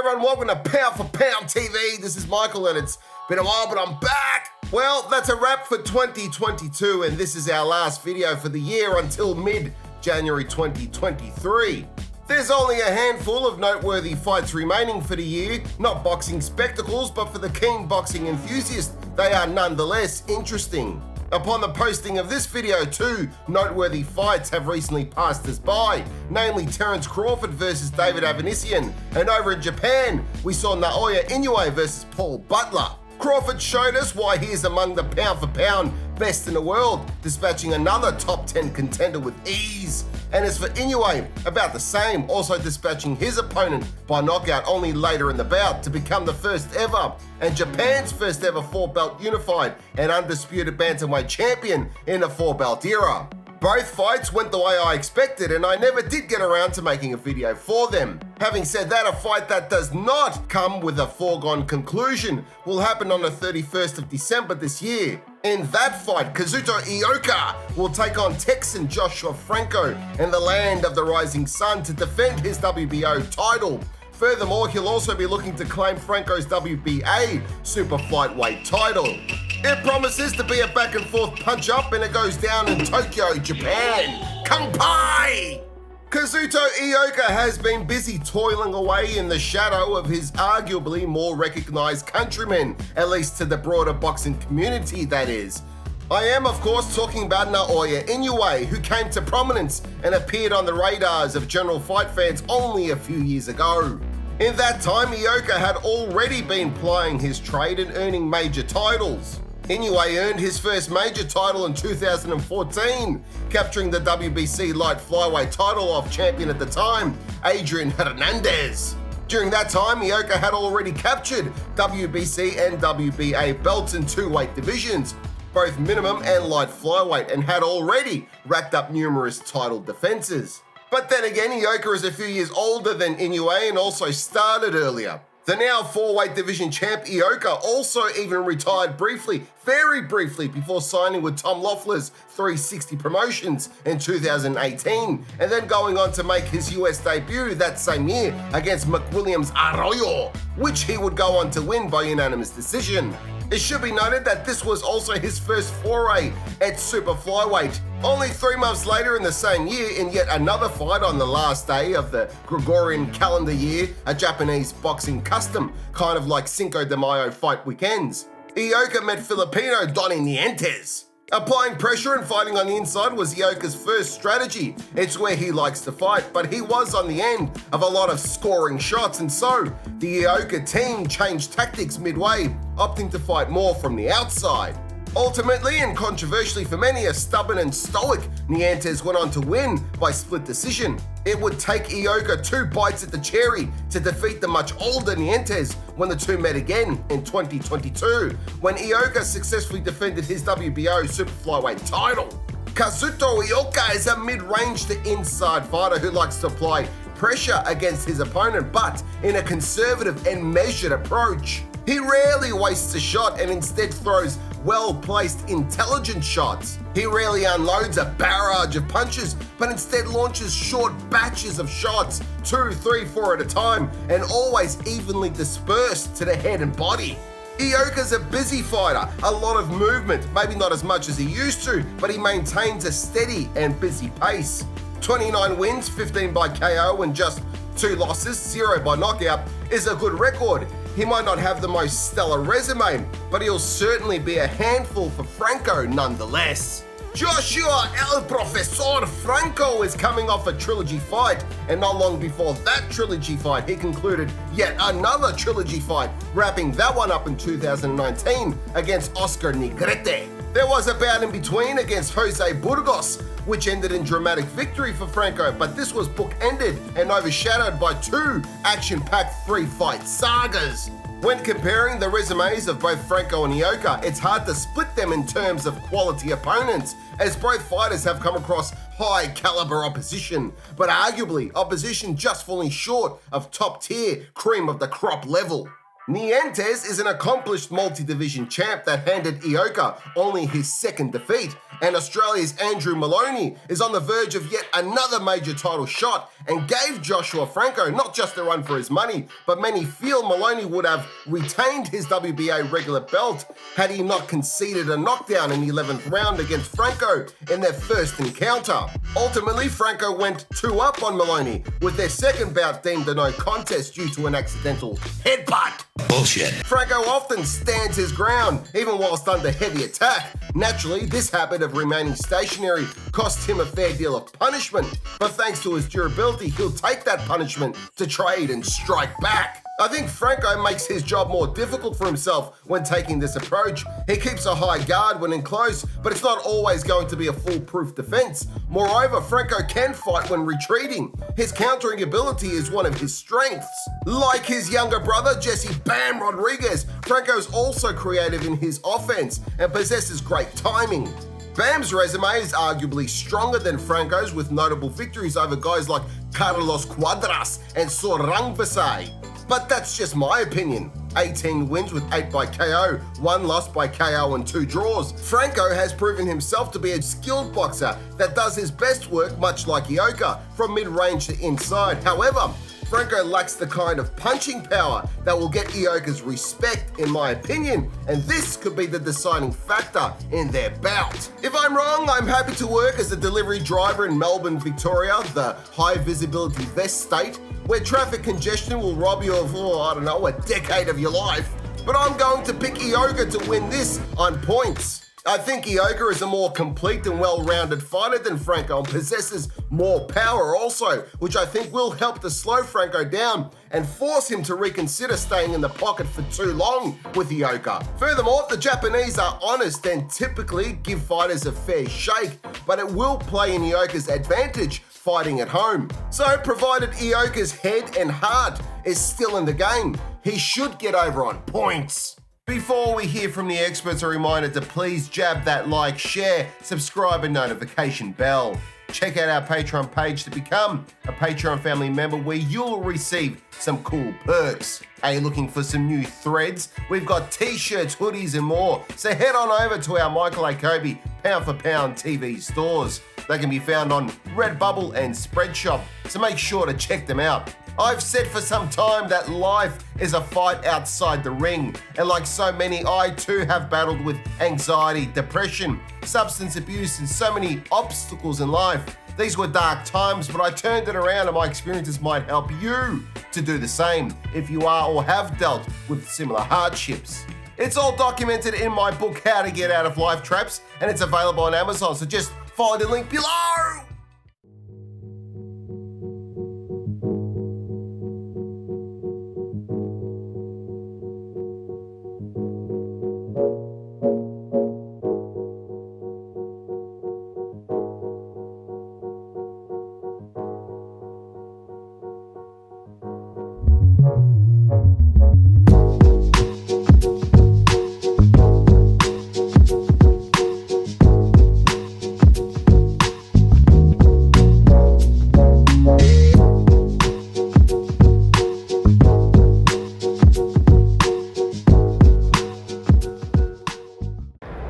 everyone, welcome to P4P TV. This is Michael and it's been a while, but I'm back. Well, that's a wrap for 2022 and this is our last video for the year until mid-January 2023. There's only a handful of noteworthy fights remaining for the year, not boxing spectacles, but for the keen boxing enthusiast, they are nonetheless interesting. Upon the posting of this video, two noteworthy fights have recently passed us by, namely Terence Crawford versus David Avanesyan, and over in Japan, we saw Naoya Inoue versus Paul Butler. Crawford showed us why he is among the pound-for-pound best in the world, dispatching another top 10 contender with ease. And as for Inoue, about the same, also dispatching his opponent by knockout only later in the bout to become the first ever and Japan's first ever 4-belt unified and undisputed bantamweight champion in the 4-belt era. Both fights went the way I expected and I never did get around to making a video for them. Having said that, a fight that does not come with a foregone conclusion will happen on the 31st of December this year. In that fight, Kazuto Ioka will take on Texan Joshua Franco in the land of the rising sun to defend his WBO title. Furthermore, he'll also be looking to claim Franco's WBA super flyweight title. It promises to be a back and forth punch up and it goes down in Tokyo, Japan. Kanpai! Kazuto Ioka has been busy toiling away in the shadow of his arguably more recognized countrymen, at least to the broader boxing community that is. I am of course talking about Naoya Inoue, who came to prominence and appeared on the radars of general fight fans only a few years ago. In that time, Ioka had already been plying his trade and earning major titles. Inoue earned his first major title in 2014, capturing the WBC light flyweight title off champion at the time, Adrian Hernandez. During that time, Ioka had already captured WBC and WBA belts in two weight divisions, both minimum and light flyweight, and had already racked up numerous title defenses. But then again, Ioka is a few years older than Inoue and also started earlier. The now 4-weight division champ Ioka also even retired briefly, very briefly, before signing with Tom Loeffler's 360 Promotions in 2018, and then going on to make his US debut that same year against McWilliams Arroyo, which he would go on to win by unanimous decision. It should be noted that this was also his first foray at super flyweight. Only 3 months later in the same year, in yet another fight on the last day of the Gregorian calendar year, a Japanese boxing custom, kind of like Cinco de Mayo fight weekends, Ioka met Filipino Donnie Nientes. Applying pressure and fighting on the inside was Ioka's first strategy. It's where he likes to fight, but he was on the end of a lot of scoring shots, and so the Ioka team changed tactics midway, opting to fight more from the outside. Ultimately, and controversially for many, a stubborn and stoic Nientes went on to win by split decision. It would take Ioka 2 bites at the cherry to defeat the much older Nientes when the two met again in 2022, when Ioka successfully defended his WBO super flyweight title. Kazuto Ioka is a mid-range to inside fighter who likes to apply pressure against his opponent, but in a conservative and measured approach. He rarely wastes a shot and instead throws well-placed, intelligent shots. He rarely unloads a barrage of punches, but instead launches short batches of shots, 2, 3, 4 at a time, and always evenly dispersed to the head and body. Ioka's a busy fighter, a lot of movement, maybe not as much as he used to, but he maintains a steady and busy pace. 29 wins, 15 by KO, and just 2 losses, 0 by knockout, is a good record. He might not have the most stellar resume, but he'll certainly be a handful for Franco nonetheless. Joshua El Profesor Franco is coming off a trilogy fight, and not long before that trilogy fight, he concluded yet another trilogy fight, wrapping that one up in 2019 against Oscar Negrete. There was a bout in between against Jose Burgos, which ended in dramatic victory for Franco, but this was book-ended and overshadowed by 2 action-packed 3-fight sagas. When comparing the resumes of both Franco and Ioka, it's hard to split them in terms of quality opponents, as both fighters have come across high-caliber opposition, but arguably opposition just falling short of top-tier, cream-of-the-crop level. Nientes is an accomplished multi-division champ that handed Ioka only his second defeat, and Australia's Andrew Maloney is on the verge of yet another major title shot and gave Joshua Franco not just a run for his money, but many feel Maloney would have retained his WBA regular belt had he not conceded a knockdown in the 11th round against Franco in their first encounter. Ultimately, Franco went 2-up on Maloney, with their second bout deemed a no contest due to an accidental headbutt. Bullshit. Franco often stands his ground, even whilst under heavy attack. Naturally, this habit of remaining stationary costs him a fair deal of punishment, but thanks to his durability, he'll take that punishment to trade and strike back. I think Franco makes his job more difficult for himself when taking this approach. He keeps a high guard when in close, but it's not always going to be a foolproof defense. Moreover, Franco can fight when retreating. His countering ability is one of his strengths. Like his younger brother, Jesse Bam Rodriguez, Franco's also creative in his offense and possesses great timing. Bam's resume is arguably stronger than Franco's, with notable victories over guys like Carlos Cuadras and Sorang Basay. But that's just my opinion. 18 wins with 8 by KO, 1 loss by KO and 2 draws. Franco has proven himself to be a skilled boxer that does his best work much like Ioka, from mid-range to inside. However, Franco lacks the kind of punching power that will get Ioka's respect, in my opinion, and this could be the deciding factor in their bout. If I'm wrong, I'm happy to work as a delivery driver in Melbourne, Victoria, the high visibility vest state, where traffic congestion will rob you of, a decade of your life. But I'm going to pick Ioka to win this on points. I think Ioka is a more complete and well-rounded fighter than Franco and possesses more power also, which I think will help to slow Franco down and force him to reconsider staying in the pocket for too long with Ioka. Furthermore, the Japanese are honest and typically give fighters a fair shake, but it will play in Ioka's advantage fighting at home. So, provided Ioka's head and heart is still in the game, he should get over on points. Before we hear from the experts, a reminder to please jab that like, share, subscribe and notification bell. Check out our Patreon page to become a Patreon family member where you'll receive some cool perks. Are you looking for some new threads? We've got t-shirts, hoodies and more. So head on over to our Michael Akobi P4P TV stores. They can be found on Redbubble and Spreadshirt, so make sure to check them out. I've said for some time that life is a fight outside the ring, and like so many, I too have battled with anxiety, depression, substance abuse, and so many obstacles in life. These were dark times, but I turned it around, and my experiences might help you to do the same if you are or have dealt with similar hardships. It's all documented in my book, How to Get Out of Life Traps, and it's available on Amazon, so just follow the link below.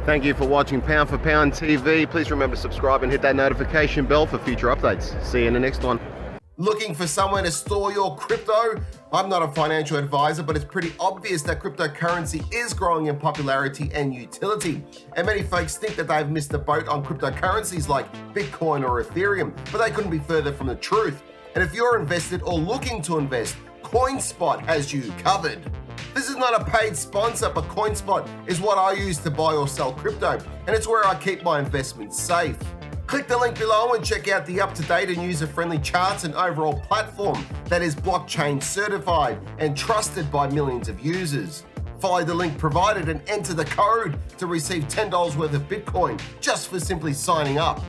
Thank you for watching P4P TV. Please remember to subscribe and hit that notification bell for future updates. See you in the next one. Looking for somewhere to store your crypto? I'm not a financial advisor, but it's pretty obvious that cryptocurrency is growing in popularity and utility. And many folks think that they've missed the boat on cryptocurrencies like Bitcoin or Ethereum, but they couldn't be further from the truth. And if you're invested or looking to invest, CoinSpot has you covered. This is not a paid sponsor, but CoinSpot is what I use to buy or sell crypto, and it's where I keep my investments safe. Click the link below and check out the up-to-date and user-friendly charts and overall platform that is blockchain certified and trusted by millions of users. Follow the link provided and enter the code to receive $10 worth of Bitcoin just for simply signing up.